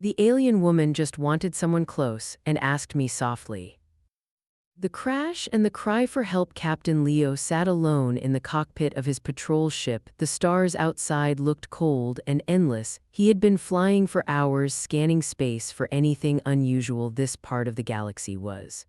The alien woman just wanted someone close and asked me softly. The crash and the cry for help. Captain Leo sat alone in the cockpit of his patrol ship. The stars outside looked cold and endless. He had been flying for hours, scanning space for anything unusual this part of the galaxy was.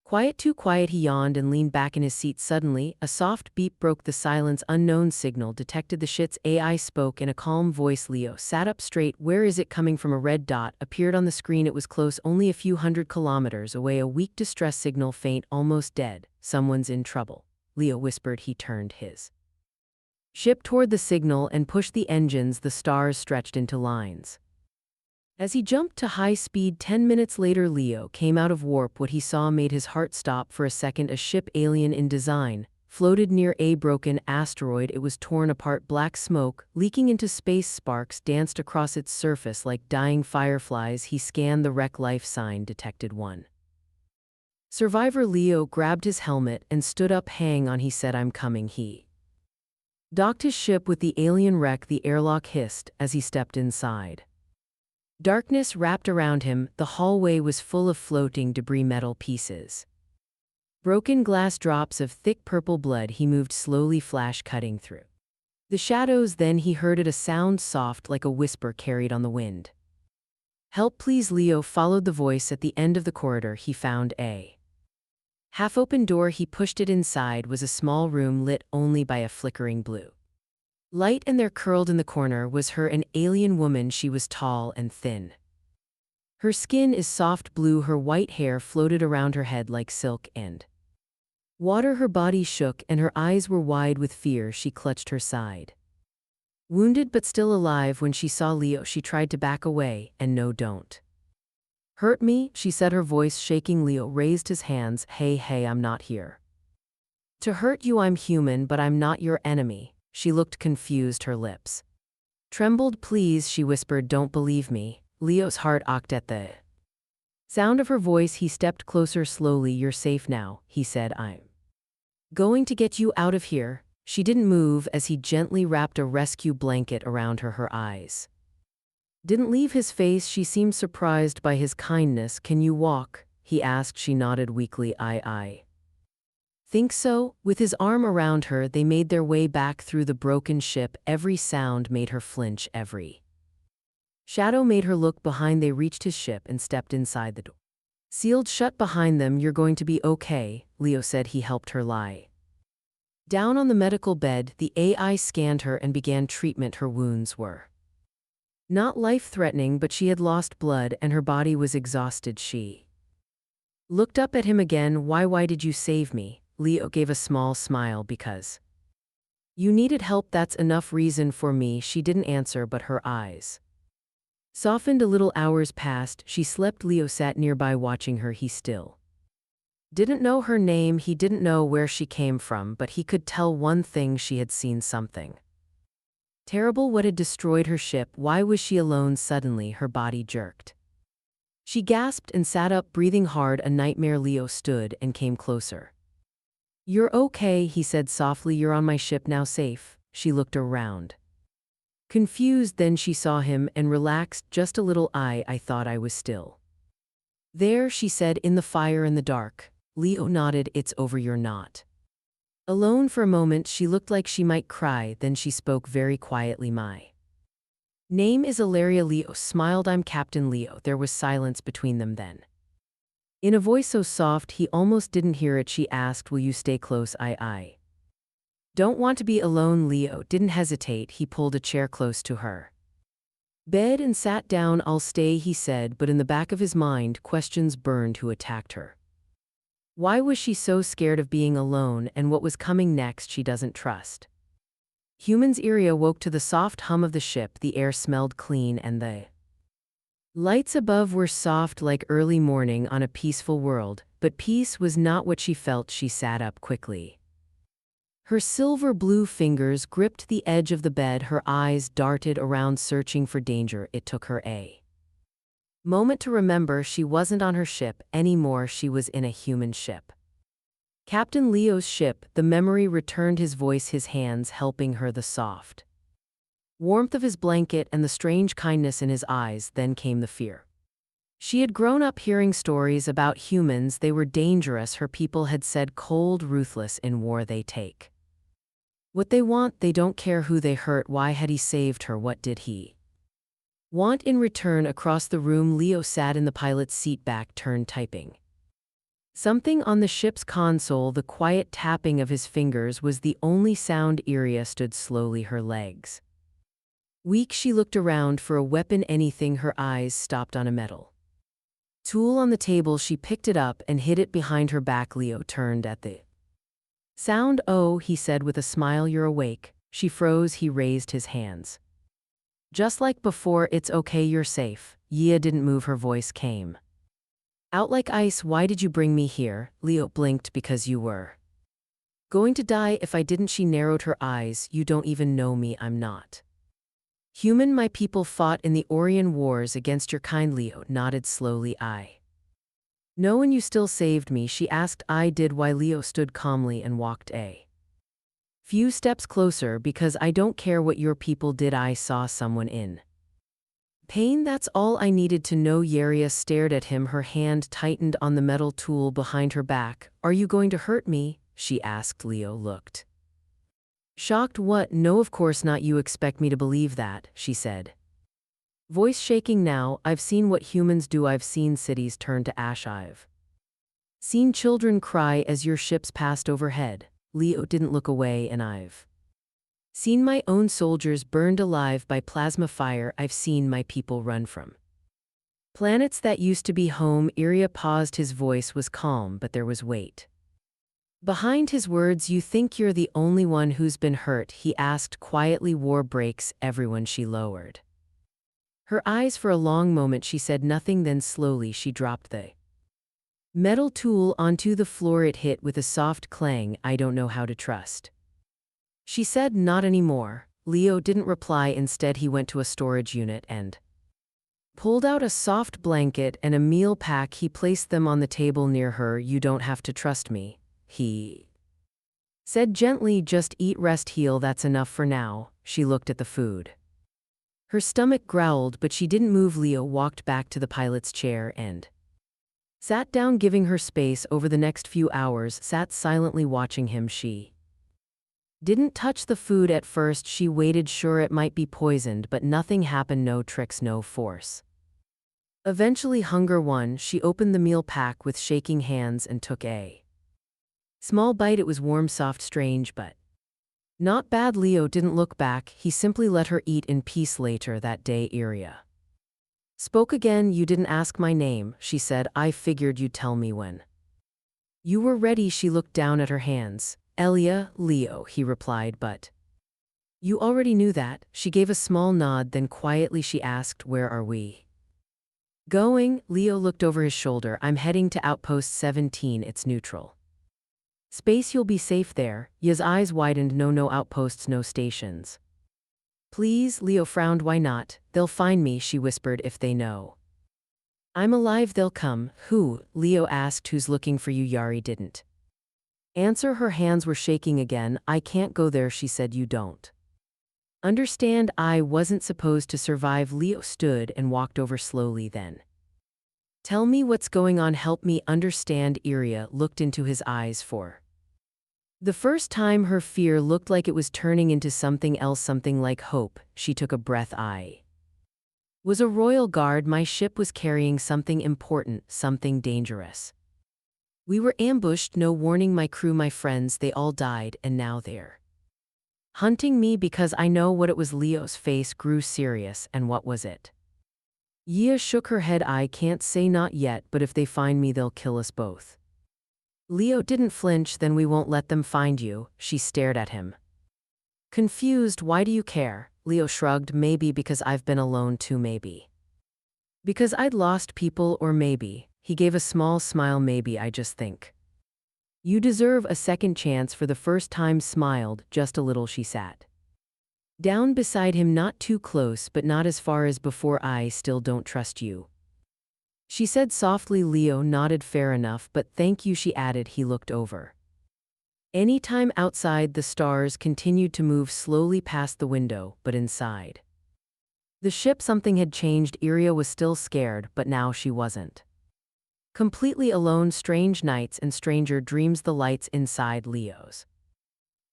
Quiet, too quiet. He yawned and leaned back in his seat. Suddenly, a soft beep broke the silence. Unknown signal detected. The ship's AI spoke in a calm voice. Leo sat up straight. Where is it coming from? A red dot appeared on the screen. It was close, only a few hundred kilometers away. A weak distress signal, faint, almost dead. Someone's in trouble, Leo whispered. He turned his ship toward the signal and pushed the engines. The stars stretched into lines. As he jumped to high speed 10 minutes later, Leo came out of warp. What he saw made his heart stop for a second. A ship, alien in design, floated near a broken asteroid. It was torn apart. Black smoke, leaking into space, sparks danced across its surface like dying fireflies. He scanned the wreck. Life sign detected. One survivor. Leo grabbed his helmet and stood up. Hang on, he said, I'm coming. He docked his ship with the alien wreck. The airlock hissed as he stepped inside. Darkness wrapped around him. The hallway was full of floating debris, metal pieces, broken glass, drops of thick purple blood. He moved slowly, flash cutting through the shadows. Then he heard it, a sound soft like a whisper carried on the wind. Help, please. Leo followed the voice. At the end of the corridor, he found a half-open door. He pushed it. Inside was a small room lit only by a flickering blue light, and there, curled in the corner, was her, an alien woman. She was tall and thin. Her skin is soft blue. Her white hair floated around her head like silk and water. Her body shook, and her eyes were wide with fear. She clutched her side. Wounded but still alive. When she saw Leo, she tried to back away. And no, don't hurt me, she said, her voice shaking. Leo raised his hands. Hey, I'm not here to hurt you. I'm human, but I'm not your enemy. She looked confused. Her lips trembled. Please, she whispered, don't believe me. Leo's heart ached at the sound of her voice. He stepped closer slowly. You're safe now, he said. I'm going to get you out of here. She didn't move as he gently wrapped a rescue blanket around her. Her eyes didn't leave his face. She seemed surprised by his kindness. Can you walk? He asked. She nodded weakly. I think so. With his arm around her, they made their way back through the broken ship. Every sound made her flinch. Every shadow made her look behind. They reached his ship and stepped inside. The door sealed shut behind them. You're going to be okay, Leo said. He helped her lie down on the medical bed. The AI scanned her and began treatment. Her wounds were not life-threatening, but she had lost blood and her body was exhausted. She looked up at him again. Why did you save me? Leo gave a small smile. Because you needed help. That's enough reason for me. She didn't answer, but her eyes softened a little. Hours passed. She slept. Leo sat nearby watching her. He still didn't know her name. He didn't know where she came from, but he could tell one thing. She had seen something terrible. What had destroyed her ship? Why was she alone? Suddenly, her body jerked. She gasped and sat up, breathing hard. A nightmare. Leo stood and came closer. You're okay, he said softly. You're on my ship now, safe. She looked around, confused. Then she saw him and relaxed just a little. I thought I was still there, she said, in the fire in the dark. Leo nodded. It's over. You're not alone. For a moment, she looked like she might cry. Then she spoke very quietly. My name is Ilaria. Leo smiled. I'm Captain Leo. There was silence between them. Then, in a voice so soft he almost didn't hear it, she asked, will you stay close? I don't want to be alone. Leo didn't hesitate. He pulled a chair close to her bed and sat down. I'll stay, he said, but in the back of his mind, questions burned. Who attacked her? Why was she so scared of being alone? And what was coming next? She doesn't trust humans. Eerie awoke to the soft hum of the ship. The air smelled clean and the lights above were soft like early morning on a peaceful world. But peace was not what she felt. She sat up quickly. Her silver blue fingers gripped the edge of the bed. Her eyes darted around, searching for danger. It took her a moment to remember she wasn't on her ship anymore. She was in a human ship. Captain Leo's ship. The memory returned. His voice, his hands helping her. The soft warmth of his blanket and the strange kindness in his eyes, then came the fear. She had grown up hearing stories about humans. They were dangerous, her people had said, cold, ruthless, in war they take what they want, they don't care who they hurt. Why had he saved her? What did he want in return? Across the room, Leo sat in the pilot's seat, back turned, typing something on the ship's console. The quiet tapping of his fingers was the only sound. Iria stood slowly, her legs weak. She looked around for a weapon, anything. Her eyes stopped on a metal tool on the table. She picked it up and hid it behind her back. Leo turned at the sound. Oh, he said with a smile, you're awake. She froze. He raised his hands. Just like before, it's okay, you're safe. Yia didn't move. Her voice came out like ice. Why did you bring me here? Leo blinked. Because you were going to die if I didn't. She narrowed her eyes. You don't even know me. I'm not human. My people fought in the Orion Wars against your kind. Leo nodded slowly. I know, and you still saved me. She asked. I did. Why? Leo stood calmly and walked a few steps closer. Because I don't care what your people did. I saw someone in pain. That's all I needed to know. Yaria stared at him. Her hand tightened on the metal tool behind her back. Are you going to hurt me? She asked. Leo looked shocked. What? No, of course not. You expect me to believe that? She said, voice shaking now. I've seen what humans do. I've seen cities turn to ash. I've seen children cry as your ships passed overhead. Leo didn't look away. And I've seen my own soldiers burned alive by plasma fire. I've seen my people run from planets that used to be home. Iria paused. His voice was calm, but there was weight behind his words. You think you're the only one who's been hurt? He asked quietly. War breaks everyone. She lowered her eyes for a long moment. She said nothing. Then slowly she dropped the metal tool onto the floor. It hit with a soft clang. I don't know how to trust, she said. Not anymore. Leo didn't reply. Instead, he went to a storage unit and pulled out a soft blanket and a meal pack. He placed them on the table near her. You don't have to trust me, he said gently. Just eat, rest, heal. That's enough for now. She looked at the food. Her stomach growled, but she didn't move. Leo walked back to the pilot's chair and sat down, giving her space. Over the next few hours, sat silently watching him. She didn't touch the food at first. She waited, sure it might be poisoned, but nothing happened. No tricks, no force. Eventually hunger won. She opened the meal pack with shaking hands and took a small bite. It was warm, soft, strange, but not bad. Leo didn't look back. He simply let her eat in peace. Later that day, Iria spoke again. You didn't ask my name, she said. I figured you'd tell me when you were ready. She looked down at her hands. Elia, Leo, he replied, but you already knew that. She gave a small nod. Then quietly she asked, where are we going? Leo looked over his shoulder. I'm heading to Outpost 17. It's neutral space. You'll be safe there. Ya's eyes widened. No outposts, no stations. Please, Leo frowned. Why not? They'll find me, she whispered. If they know I'm alive, they'll come. Who? Leo asked. Who's looking for you? Yari didn't answer. Her hands were shaking again. I can't go there, she said. You don't understand. I wasn't supposed to survive. Leo stood and walked over slowly. Then tell me what's going on. Help me understand. Iria looked into his eyes for the first time. Her fear looked like it was turning into something else, something like hope. She took a breath. I was a royal guard. My ship was carrying something important, something dangerous. We were ambushed, no warning. My crew, my friends, they all died, and now they're hunting me because I know what it was. Leo's face grew serious. And what was it? Yia shook her head. I can't say, not yet, but if they find me, they'll kill us both. Leo didn't flinch. Then we won't let them find you. She stared at him, confused. Why do you care? Leo shrugged. Maybe because I've been alone too. Maybe because I'd lost people. Or maybe, he gave a small smile, maybe I just think you deserve a second chance. For the first time smiled, just a little. She sat down beside him, not too close, but not as far as before. I still don't trust you, she said softly. Leo nodded. Fair enough, but thank you, she added. He looked over Anytime outside, the stars continued to move slowly past the window, but inside the ship something had changed. Iria was still scared, but now she wasn't. Completely alone, strange nights and stranger dreams. The lights inside Leo's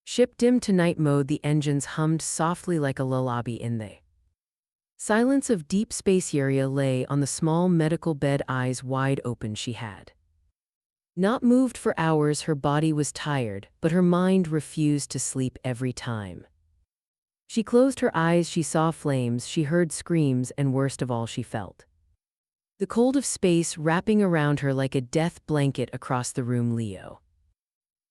ship dimmed to night mode. The engines hummed softly like a lullaby in the silence of deep space. Iria lay on the small medical bed, eyes wide open. She had not moved for hours. Her body was tired, but her mind refused to sleep. Every time she closed her eyes, she saw flames, she heard screams, and worst of all, she felt the cold of space wrapping around her like a death blanket across the room. Leo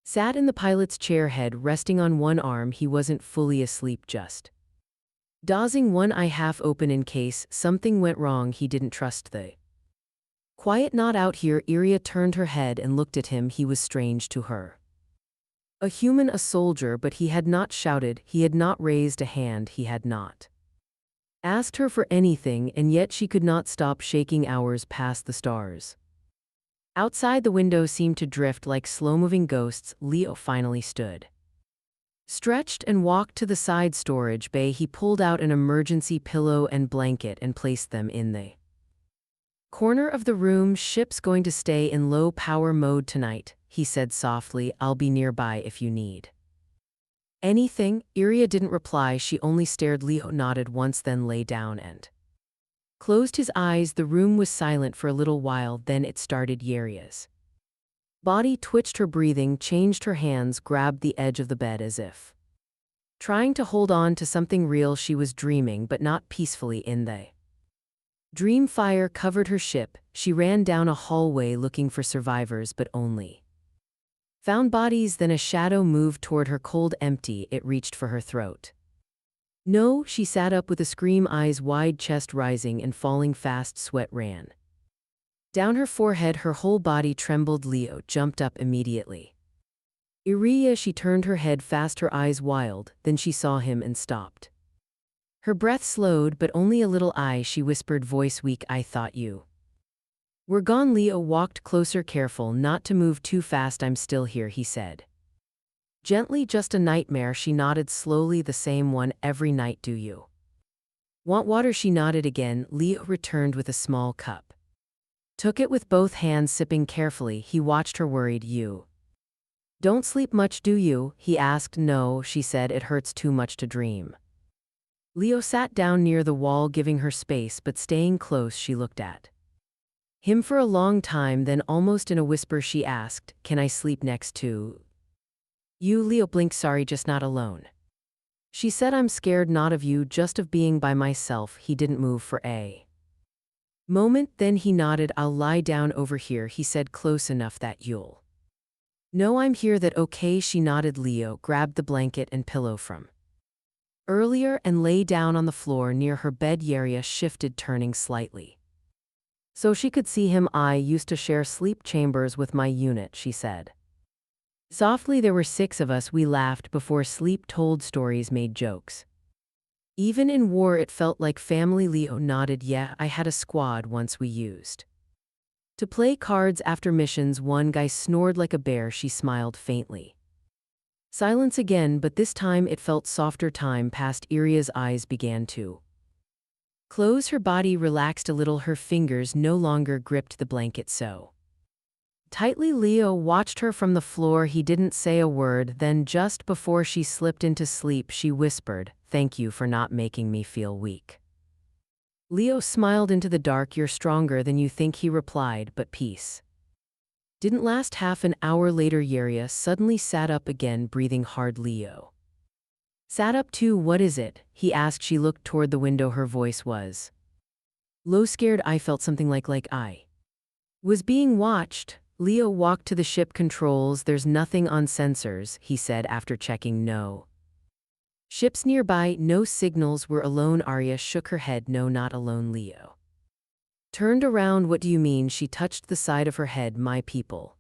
sat in the pilot's chair, head resting on one arm. He wasn't fully asleep, just dozing, one eye half open in case something went wrong. He didn't trust the quiet. Not out here. Iria turned her head and looked at him. He was strange to her. A human, a soldier, but he had not shouted, he had not raised a hand, he had not asked her for anything, and yet she could not stop shaking. Hours passed. The stars outside the window seemed to drift like slow-moving ghosts. Leo finally stood, stretched, and walked to the side storage bay. He pulled out an emergency pillow and blanket and placed them in the corner of the room. Ship's going to stay in low power mode tonight, he said softly. I'll be nearby if you need anything. Iria didn't reply. She only stared. Leo nodded once, then lay down and closed his eyes. The room was silent for a little while, then it started. Iria's body twitched, her breathing changed, her hands grabbed the edge of the bed as if trying to hold on to something real. She was dreaming, but not peacefully. In the dream, fire covered her ship. She ran down a hallway looking for survivors, but only found bodies. Then a shadow moved toward her, cold, empty. It reached for her throat. No, she sat up with a scream, eyes wide, chest rising and falling fast. Sweat ran down her forehead, her whole body trembled. Leo jumped up immediately. Iria, she turned her head fast, her eyes wild. Then she saw him and stopped. Her breath slowed, but only a little. She whispered, voice weak, I thought you were gone. Leo walked closer, careful not to move too fast. I'm still here, he said gently. Just a nightmare. She nodded slowly. The same one every night. Do you want water? She nodded again. Leo returned with a small cup, took it with both hands, sipping carefully. He watched her, worried. You don't sleep much, do you? He asked. No, she said, it hurts too much to dream. Leo sat down near the wall, giving her space, but staying close. She looked at him for a long time, then almost in a whisper she asked, can I sleep next to you? Leo blinked. Sorry, just not alone. She said, I'm scared, not of you, just of being by myself. He didn't move for a moment, then he nodded. I'll lie down over here, he said, close enough that you'll know I'm here. That okay? She nodded. Leo grabbed the blanket and pillow from earlier and lay down on the floor near her bed. Iria shifted, turning slightly so she could see him. I used to share sleep chambers with my unit, she said softly. There were 6 of us. We laughed before sleep, told stories, made jokes. Even in war, it felt like family. Leo nodded. Yeah, I had a squad once. We used to play cards after missions. One guy snored like a bear. She smiled faintly. Silence again, but this time it felt softer. Time passed. Iria's eyes began to close. Her body relaxed a little. Her fingers no longer gripped the blanket so tightly. Leo watched her from the floor. He didn't say a word. Then, just before she slipped into sleep, she whispered, thank you for not making me feel weak. Leo smiled into the dark. You're stronger than you think, he replied, but peace didn't last. Half an hour later, Iria suddenly sat up again, breathing hard. Leo sat up too. What is it? He asked. She looked toward the window. Her voice was low, scared. I felt something like I was being watched. Leo walked to the ship controls. There's nothing on sensors, he said after checking. No ships nearby, no signals. We're alone. Arya shook her head. No, not alone. Leo turned around. What do you mean? She touched the side of her head. My people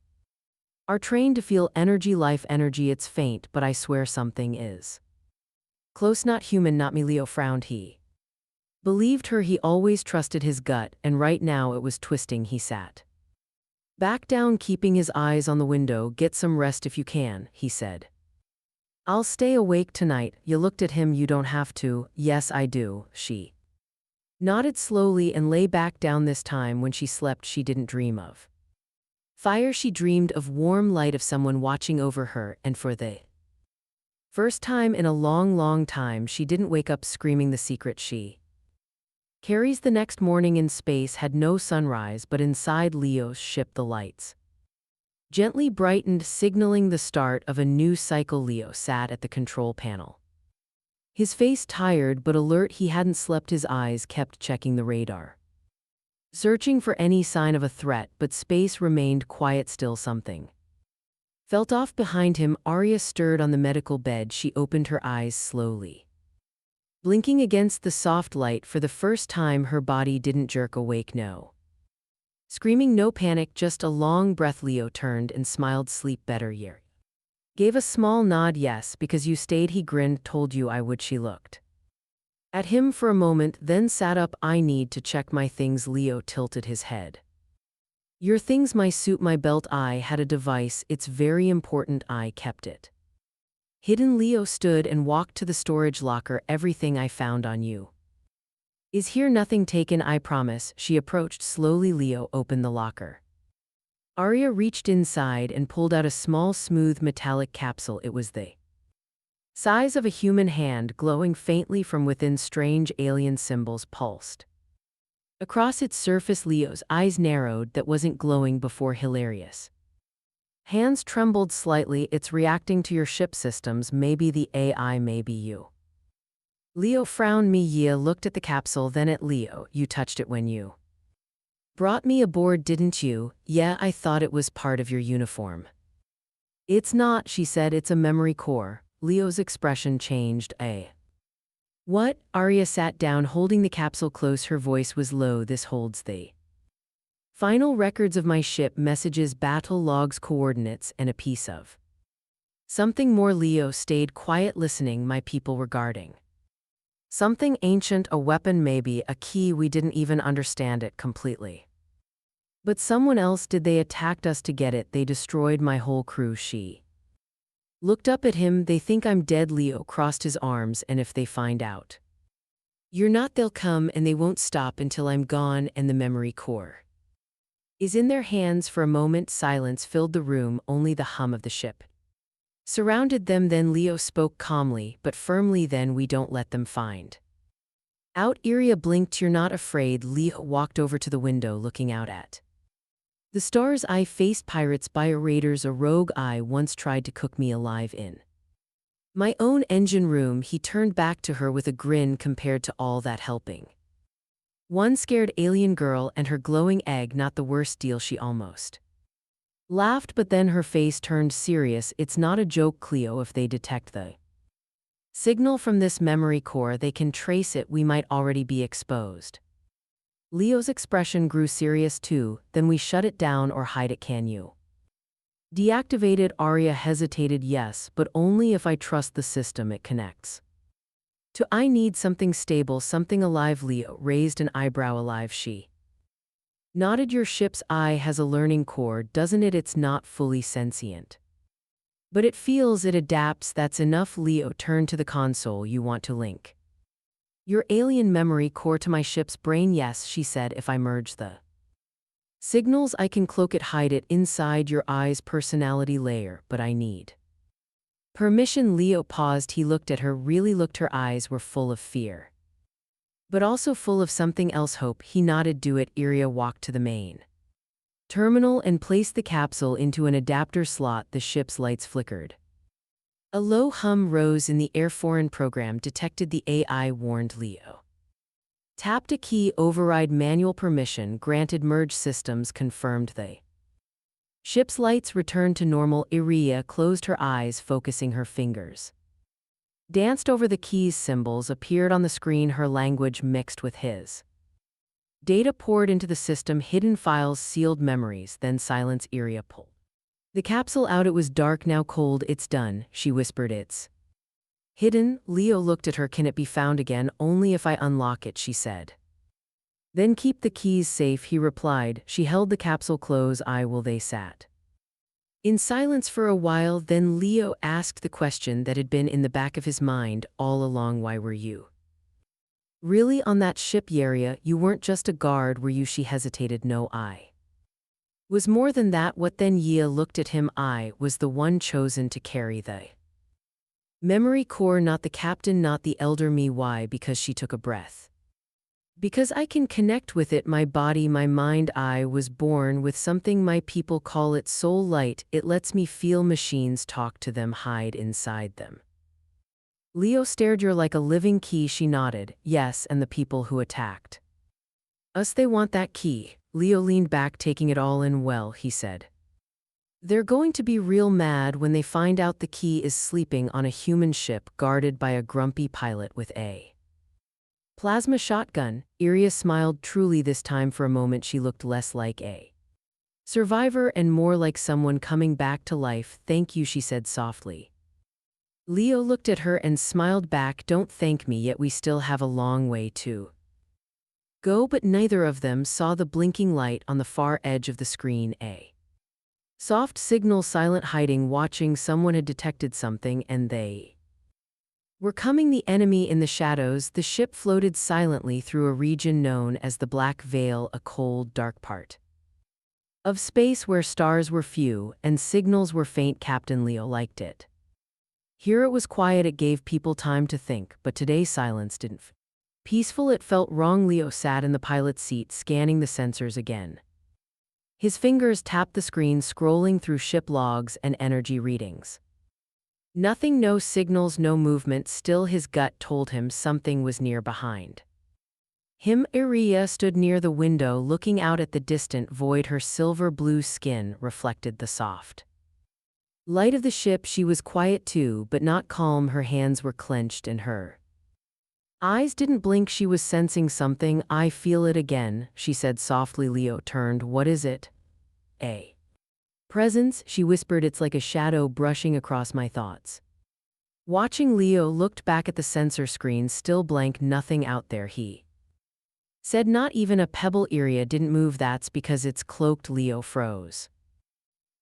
are trained to feel energy, life energy. It's faint, but I swear something is close. Not human, not me. Leo frowned. He believed her. He always trusted his gut, and right now it was twisting. He sat Back down, keeping his eyes on the window. Get some rest if you can, he said. I'll stay awake tonight. You looked at him. You don't have to. Yes, I do, she nodded slowly and lay back down. This time when she slept she didn't dream of fire. She dreamed of warm light, of someone watching over her, and for the first time in a long, long time she didn't wake up screaming. The secret she carries the next morning in space had no sunrise, but inside Leo's ship the lights gently brightened, signaling the start of a new cycle. Leo sat at the control panel, his face tired but alert. He hadn't slept. His eyes kept checking the radar, searching for any sign of a threat, but space remained quiet still. Something felt off behind him. Arya stirred on the medical bed. She opened her eyes slowly, blinking against the soft light. For the first time her body didn't jerk awake. No screaming, no panic, just a long breath. Leo turned and smiled. Sleep better, year. Gave a small nod. Yes, because you stayed. He grinned. Told you I would. She looked at him for a moment, then sat up. I need to check my things. Leo tilted his head. Your things? My suit, my belt. I had a device. It's very important. I kept it hidden. Leo stood and walked to the storage locker. Everything I found on you is here. Nothing taken, I promise. She approached slowly. Leo opened the locker. Arya reached inside and pulled out a small, smooth, metallic capsule. It was the size of a human hand, glowing faintly from within. Strange alien symbols pulsed across its surface. Leo's eyes narrowed. That wasn't glowing before. Hilarious. Hands trembled slightly. It's reacting to your ship systems. Maybe the AI, maybe you. Leo frowned. Mia looked at the capsule, then at Leo. You touched it when you brought me aboard, didn't you? Yeah, I thought it was part of your uniform. It's not, she said. It's a memory core. Leo's expression changed. What? Arya sat down, holding the capsule close. Her voice was low. This holds the final records of my ship, messages, battle logs, coordinates, and a piece of something more. Leo stayed quiet, listening. My people were guarding something ancient, a weapon, maybe a key. We didn't even understand it completely. But someone else did. They attacked us to get it. They destroyed my whole crew. She looked up at him. They think I'm dead. Leo crossed his arms. And if they find out you're not, they'll come, and they won't stop until I'm gone and the memory core is in their hands. For a moment silence filled the room. Only the hum of the ship surrounded them. Then Leo spoke calmly but firmly. Then we don't let them find out. Arya blinked. You're not afraid? Leo walked over to the window, looking out at the stars. I faced pirates, bio raiders. A rogue I once tried to cook me alive in my own engine room. He turned back to her with a grin. Compared to all that, helping one scared alien girl and her glowing egg, not the worst deal. She almost laughed, but then her face turned serious. It's not a joke, Cleo. If they detect the signal from this memory core, they can trace it. We might already be exposed. Leo's expression grew serious too. Then we shut it down or hide it. Can you deactivate it? Arya hesitated. Yes, but only if I trust the system it connects to. I need something stable, something alive. Leo raised an eyebrow. Alive? She nodded. Your ship's eye has a learning core, doesn't it? It's not fully sentient, but it feels, it adapts. That's enough. Leo turned to the console. You want to link your alien memory core to my ship's brain? Yes, she said. If I merge the signals, I can cloak it, hide it inside your eye's personality layer, but I need permission. Leo paused. He looked at her, really looked. Her eyes were full of fear, but also full of something else, hope. He nodded. Do it. Arya walked to the main terminal and placed the capsule into an adapter slot. The ship's lights flickered. A low hum rose in the air. Foreign program detected, the AI warned. Leo tapped a key. Override manual permission granted. Merge systems confirmed. The ship's lights returned to normal. Arya closed her eyes, focusing. Her fingers danced over the keys. Symbols appeared on the screen. Her language mixed with his. Data poured into the system. Hidden files, sealed memories. Then silence. Arya pulled the capsule out. It was dark now, cold. It's done, she whispered. It's hidden. Leo looked at her. Can it be found again? Only if I unlock it, she said. Then keep the keys safe, he replied. She held the capsule close. They sat in silence for a while, then Leo asked the question that had been in the back of his mind all along. Why were you really on that ship, Yaria? You weren't just a guard, were you? She hesitated. No, I was more than that. What then? Yia looked at him. I was the one chosen to carry the memory core, not the captain, not the elder me. Why? Because she took a breath. Because I can connect with it, my body, my mind. I was born with something my people call it soul light. It lets me feel machines, talk to them, hide inside them. Leo stared. You're like a living key, she nodded. Yes, and the people who attacked us, they want that key. Leo leaned back, taking it all in. Well, he said, they're going to be real mad when they find out the key is sleeping on a human ship guarded by a grumpy pilot with a plasma shotgun. Iria smiled. Truly, this time for a moment she looked less like a survivor and more like someone coming back to life. Thank you, she said softly. Leo looked at her and smiled back. Don't thank me yet, we still have a long way to go. But neither of them saw the blinking light on the far edge of the screen. A soft signal, silent, hiding, watching. Someone had detected something, and they were coming. The enemy in the shadows. The ship floated silently through a region known as the Black Veil, a cold, dark part of space where stars were few and signals were faint. Captain Leo liked it. Here it was quiet, it gave people time to think, but today's silence didn't feel peaceful, it felt wrong. Leo sat in the pilot's seat, scanning the sensors again. His fingers tapped the screen, scrolling through ship logs and energy readings. Nothing, no signals, no movement. Still, his gut told him something was near. Behind him, Iria stood near the window, looking out at the distant void. Her silver blue skin reflected the soft light of the ship. She was quiet too, but not calm. Her hands were clenched and her eyes didn't blink. She was sensing something. I feel it again, she said softly. Leo turned. What is it? A presence, she whispered. It's like a shadow brushing across my thoughts. Watching, Leo looked back at the sensor screen, still blank, nothing out there. He said, not even a pebble. Iria didn't move. That's because it's cloaked. Leo froze.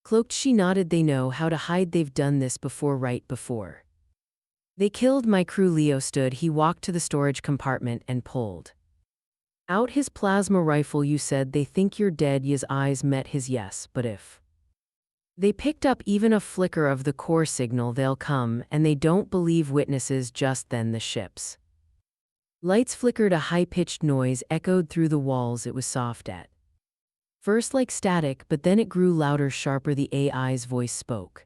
Cloaked, she nodded. They know how to hide. They've done this before, right before they killed my crew. Leo stood. He walked to the storage compartment and pulled out his plasma rifle. You said they think you're dead. His eyes met his. Yes, but if they picked up even a flicker of the core signal, they'll come, and they don't believe witnesses. Just then the ship's lights flickered. A high-pitched noise echoed through the walls. It was soft at first like static, but then it grew louder, sharper. The AI's voice spoke.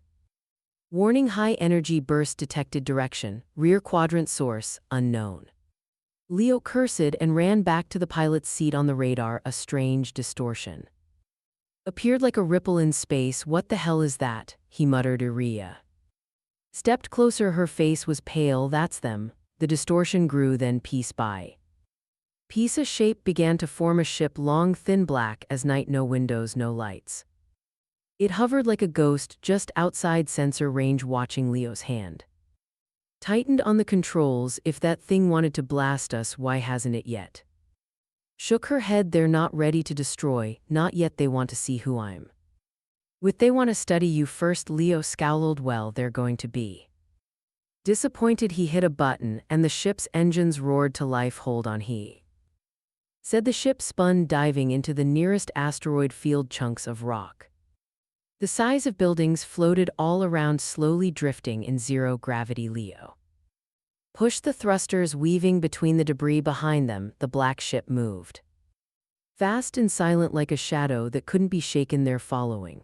Warning, high energy burst detected. Direction, rear quadrant, source, unknown. Leo cursed and ran back to the pilot's seat. On the radar, a strange distortion appeared like a ripple in space. What the hell is that? He muttered. Iria stepped closer. Her face was pale. That's them. The distortion grew, then piece by piece a shape began to form. A ship, long, thin, black as night, no windows, no lights. It hovered like a ghost just outside sensor range. Watching, Leo's hand tightened on the controls. If that thing wanted to blast us, why hasn't it yet? Shook her head. They're not ready to destroy, not yet. They want to see who I'm with. They want to study you first. Leo scowled. Well, they're going to be disappointed. He hit a button, and the ship's engines roared to life. Hold on, he said. The ship spun, diving into the nearest asteroid field. Chunks of rock the size of buildings floated all around, slowly drifting in zero gravity. Leo pushed the thrusters, weaving between the debris behind them. The black ship moved fast and silent, like a shadow that couldn't be shaken. They're following.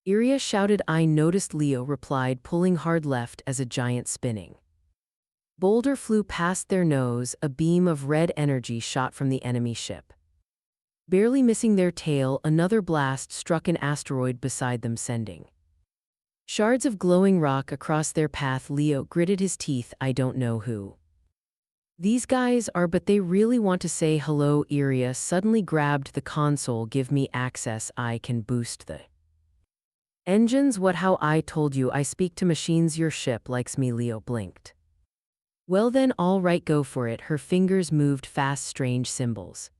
Iria shouted. I noticed, Leo replied, pulling hard left as a giant spinning boulder flew past their nose. A beam of red energy shot from the enemy ship, barely missing their tail. Another blast struck an asteroid beside them, sending shards of glowing rock across their path. Leo gritted his teeth. I don't know who these guys are, but they really want to say hello. Iria suddenly grabbed the console. Give me access. I can boost the engines. What? How? I told you I speak to machines. Your ship likes me. Leo blinked. Well then, all right, go for it. Her fingers moved fast, strange symbols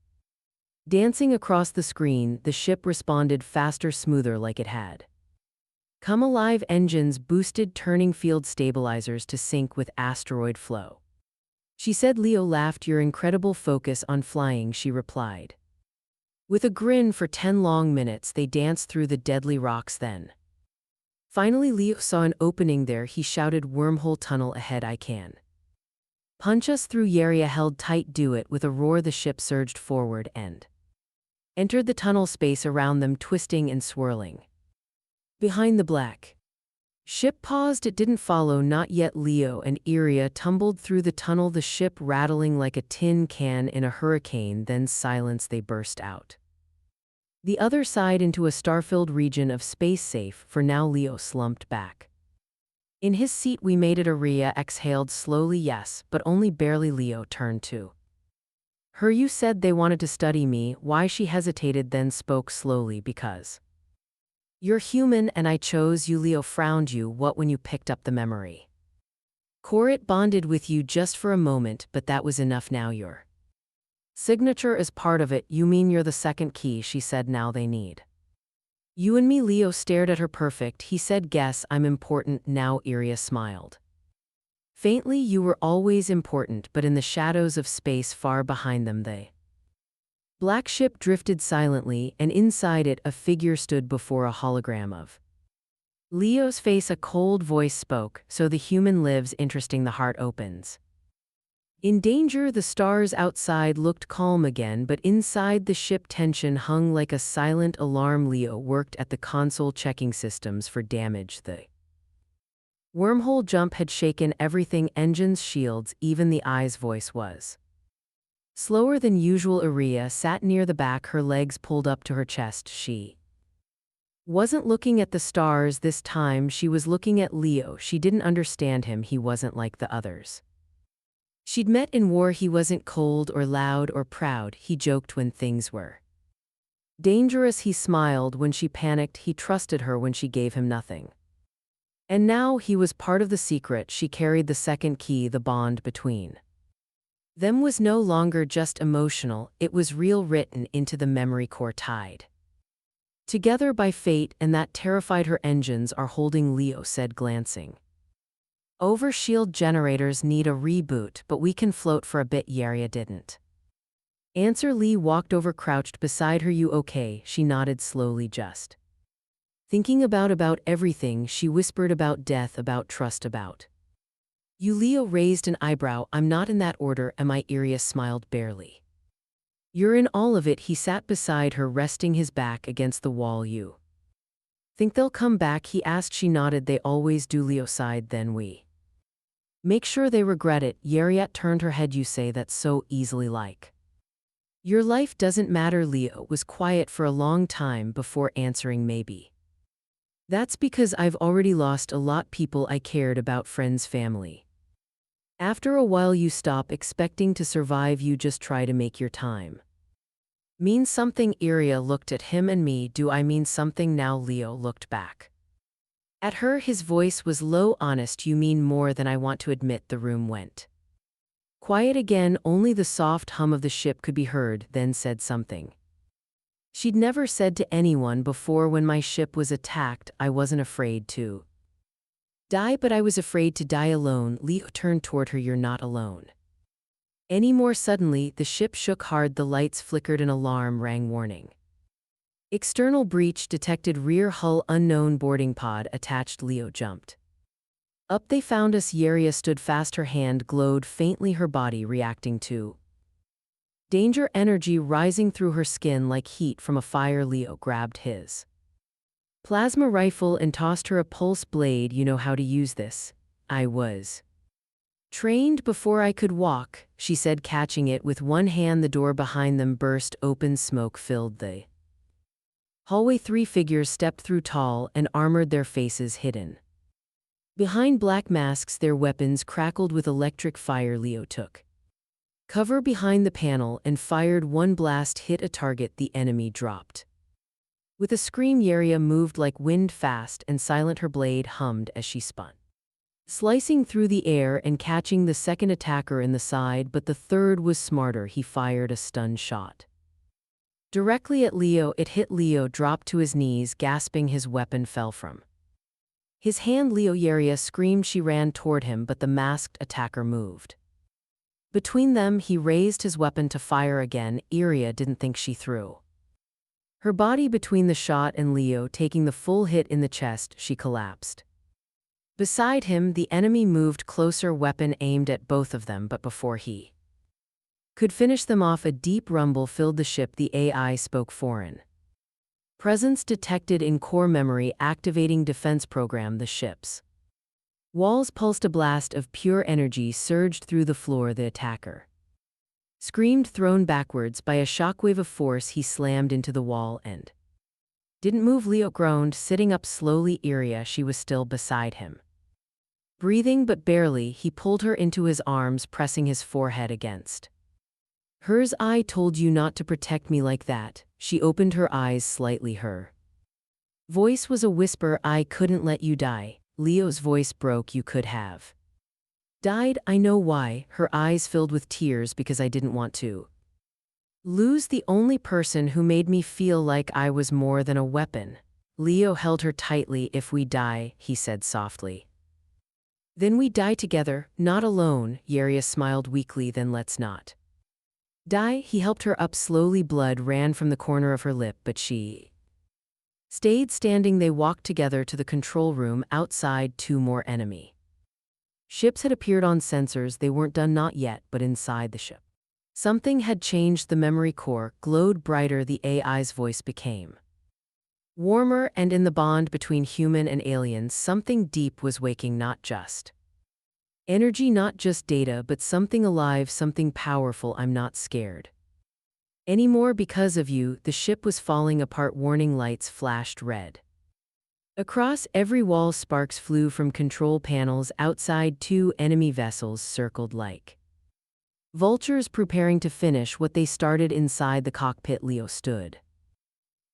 Dancing across the screen, the ship responded faster, smoother like it had. Come alive engines boosted turning field stabilizers to sync with asteroid flow. She said. Leo laughed. Your incredible focus on flying, she replied. With a grin for 10 long minutes, they danced through the deadly rocks then. Finally, Leo saw an opening there. He shouted, wormhole tunnel ahead, I can. Punch us through. Yaria held tight. Do it. With a roar, the ship surged forward and entered the tunnel space around them, twisting and swirling. Behind the black ship paused. It didn't follow, not yet. Leo and Iria tumbled through the tunnel, the ship rattling like a tin can in a hurricane. Then silence. They burst out the other side into a star-filled region of space, safe for now. Leo slumped back in his seat. We made it. Iria exhaled slowly. Yes, but only barely. Leo turned to her. You said they wanted to study me. Why? She hesitated, then spoke slowly. Because you're human and I chose you. Leo frowned. You what? When you picked up the memory core, it bonded with you just for a moment, but that was enough. Now your signature is part of it. You mean you're the second key? She said. Now they need you and me. Leo stared at her. Perfect, he said. Guess I'm important now. Iria smiled faintly. You were always important, but in the shadows of space far behind them, the black ship drifted silently, and inside it a figure stood before a hologram of Leo's face. A cold voice spoke, so the human lives. Interesting, the heart opens. In danger. The stars outside looked calm again, but inside the ship tension hung like a silent alarm. Leo worked at the console, checking systems for damage. The wormhole jump had shaken everything, engines, shields, even the eye's voice was slower than usual. Iria sat near the back, her legs pulled up to her chest. She wasn't looking at the stars this time, she was looking at Leo. She didn't understand him. He wasn't like the others she'd met in war. He wasn't cold or loud or proud. He joked when things were dangerous. He smiled when she panicked. He trusted her when she gave him nothing. And now he was part of the secret. She carried the second key. The bond between them was no longer just emotional, it was real, written into the memory core, tied together by fate, and that terrified her. Engines are holding, Leo said, glancing over. Shield generators need a reboot, but we can float for a bit. Yaria didn't answer. Lee walked over, crouched beside her. You okay? She nodded slowly. Just thinking about everything. She whispered, about death, about trust, about you. Leo raised an eyebrow. I'm not in that order, am I? Iria smiled barely. You're in all of it. He sat beside her, resting his back against the wall. You think they'll come back? He asked. She nodded. They always do. Leo sighed. Then we make sure they regret it. Yariat turned her head. You say that so easily, like your life doesn't matter. Leo was quiet for a long time before answering. Maybe that's because I've already lost a lot. People I cared about, friends, family. After a while you stop expecting to survive. You just try to make your time mean something. Iria looked at him. And me? Do I mean something now? Leo looked back at her. His voice was low, honest. You mean more than I want to admit. The room went quiet again. Only the soft hum of the ship could be heard. Then said something she'd never said to anyone before. When my ship was attacked, I wasn't afraid to die, but I was afraid to die alone. Leo turned toward her. You're not alone anymore. Suddenly, the ship shook hard. The lights flickered. An alarm rang. Warning. External breach detected. Rear hull unknown. Boarding pod attached. Leo jumped up. They found us. Yaria stood fast. Her hand glowed faintly, her body reacting to danger, energy rising through her skin like heat from a fire. Leo grabbed his plasma rifle and tossed her a pulse blade. You know how to use this? I was trained before I could walk, she said, catching it with one hand. The door behind them burst open. Smoke filled the hallway. 3 figures stepped through, tall and armored, their faces hidden behind black masks. Their weapons crackled with electric fire. Leo took cover behind the panel and fired. One blast hit a target. The enemy dropped with a scream. Yaria moved like wind, fast and silent. Her blade hummed as she spun, slicing through the air and catching the second attacker in the side, but the third was smarter. He fired a stun shot Directly at Leo, it hit Leo, dropped to his knees, gasping. His weapon fell from his hand. Yaria screamed. She ran toward him, but the masked attacker moved between them. He raised his weapon to fire again. Iria didn't think she threw her body between the shot and Leo, taking the full hit in the chest. She collapsed. Beside him, the enemy moved closer, weapon aimed at both of them, but before he could finish them off, a deep rumble filled the ship. The AI spoke foreign presence detected in core memory, activating defense program. The ship's walls pulsed. A blast of pure energy surged through the floor. The attacker screamed, thrown backwards by a shockwave of force. He slammed into the wall and didn't move. Leo groaned, sitting up slowly. Iria, she was still beside him, breathing but barely. He pulled her into his arms, pressing his forehead against hers. I told you not to protect me like that. She opened her eyes slightly. Her voice was a whisper. I couldn't let you die. Leo's voice broke. You could have died. I know why. Her eyes filled with tears. Because I didn't want to lose the only person who made me feel like I was more than a weapon. Leo held her tightly. If we die, he said softly, then we die together, not alone. Yaria smiled weakly. Then let's not die. He helped her up slowly. Blood ran from the corner of her lip, but she stayed standing. They walked together to the control room. Outside, 2 more enemy ships had appeared on sensors. They weren't done, not yet, but inside the ship something had changed. The memory core glowed brighter. The AI's voice became warmer, and in the bond between human and aliens, something deep was waking. Not just energy, not just data, but something alive, something powerful. I'm not scared anymore because of you. The ship was falling apart. Warning lights flashed red across every wall. Sparks flew from control panels. Outside, 2 enemy vessels circled like vultures, preparing to finish what they started. Inside the cockpit, Leo stood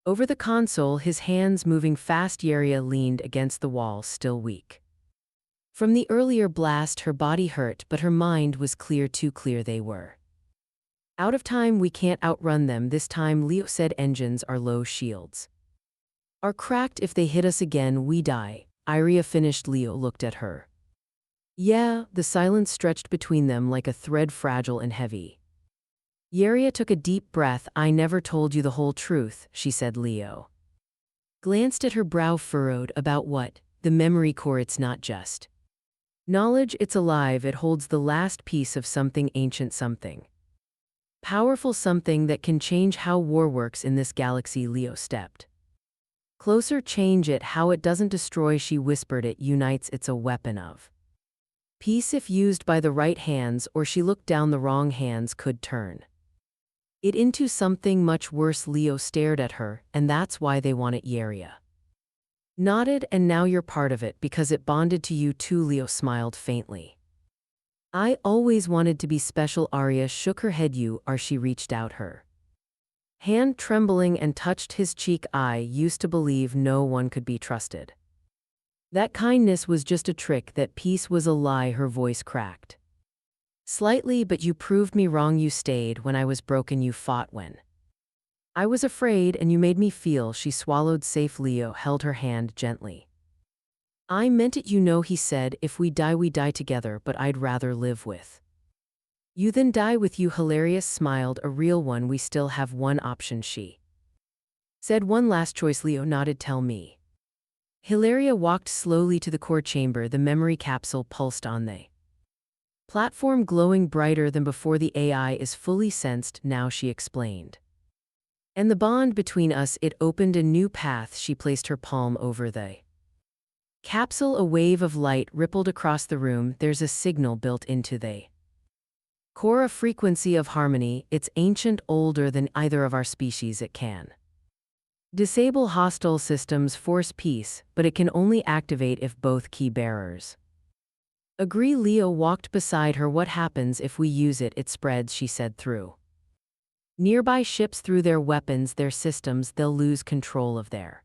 over the console, his hands moving fast. Yaria leaned against the wall, still weak from the earlier blast. Her body hurt, but her mind was clear, too clear. They were out of time. We can't outrun them this time, Leo said. Engines are low, shields are cracked. If they hit us again, we die. Iria finished. Leo looked at her. Yeah. The silence stretched between them like a thread, fragile and heavy. Yaria took a deep breath. I never told you the whole truth, she said. Leo glanced at her, brow furrowed. About what? The memory core. It's not just knowledge, it's alive. It holds the last piece of something ancient, something powerful, something that can change how war works in this galaxy. Leo stepped closer. Change it. How? It doesn't destroy, she whispered. It unites. It's a weapon of peace if used by the right hands, or she looked down. The wrong hands could turn it into something much worse. Leo stared at her. And that's why they want it. Yaria nodded. And now you're part of it because it bonded to you too. Leo smiled faintly. I always wanted to be special. Arya shook her head. You are. She reached out her hand, trembling, and touched his cheek. I used to believe no one could be trusted. That kindness was just a trick, that peace was a lie. Her voice cracked slightly. But you proved me wrong. You stayed when I was broken. You fought when I was afraid, and you made me feel. She swallowed. Safe. Leo held her hand gently. I meant it, you know, he said. If we die, we die together, but I'd rather live with you than die with you. Hilarious smiled. A real one. We still have one option, she said. One last choice. Leo nodded. Tell me. Hilaria walked slowly to the core chamber. The memory capsule pulsed on the platform, glowing brighter than before. The AI is fully sensed now, she explained. And the bond between us, it opened a new path. She placed her palm over the capsule. A wave of light rippled across the room. There's a signal built into the core, a frequency of harmony. It's ancient, older than either of our species. It can disable hostile systems, force peace, but it can only activate if both key bearers agree. Leo walked beside her. What happens if we use it? It spreads, she said. Through nearby ships, through their weapons, their systems. They'll lose control of their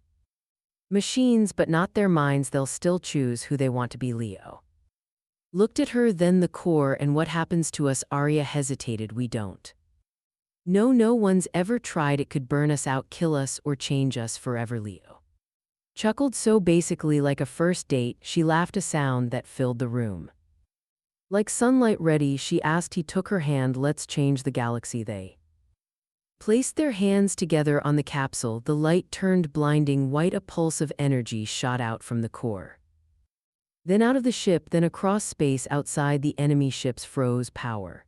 machines, but not their minds. They'll still choose who they want to be. Leo looked at her. Then the core, and what happens to us? Arya hesitated. We don't No, no one's ever tried. It could burn us out, kill us, or change us forever, Leo chuckled so basically like a first date. She laughed a sound that filled the room. Like sunlight ready, she asked. He took her hand. Let's change the galaxy. They placed their hands together on the capsule. The light turned blinding white. A pulse of energy shot out from the core. Then out of the ship, then across space. Outside, the enemy ships froze. Power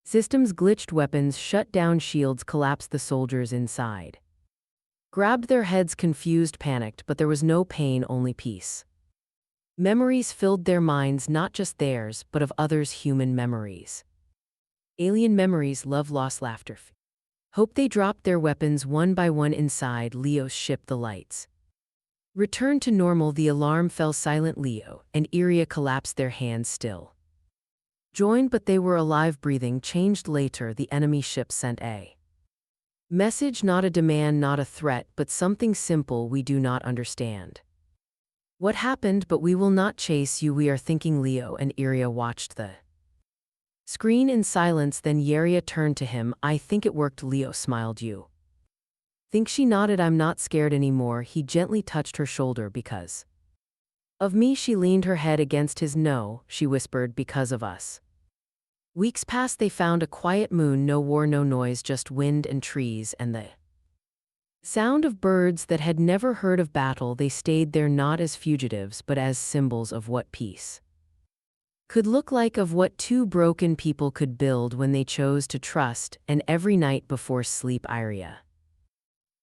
systems glitched, weapons shut down, shields collapsed. The soldiers inside grabbed their heads, confused, panicked, but there was no pain, only peace. Memories filled their minds, not just theirs, but of others. Human memories. Alien memories, love, loss, laughter, hope. They dropped their weapons one by one inside Leo's ship. The lights returned to normal. The alarm fell silent. Leo and Iria collapsed, their hands still joined, but they were alive, breathing. Changed later, the enemy ship sent a message, not a demand, not a threat, but something simple we do not understand. What happened, but we will not chase you, we are thinking. Leo and Iria watched the screen in silence, then Iria turned to him. I think it worked. Leo smiled. You think? She nodded. I'm not scared anymore. He gently touched her shoulder. Because of me? She leaned her head against his. No, she whispered, because of us. Weeks passed. They found a quiet moon. No war, no noise, just wind and trees and the sound of birds that had never heard of battle. They stayed there not as fugitives but as symbols of what peace could look like, of what two broken people could build when they chose to trust. And every night before sleep, Iria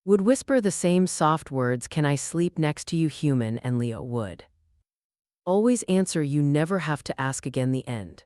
would whisper the same soft words, can I sleep next to you, human? And Leo would always answer, you never have to ask again. The end.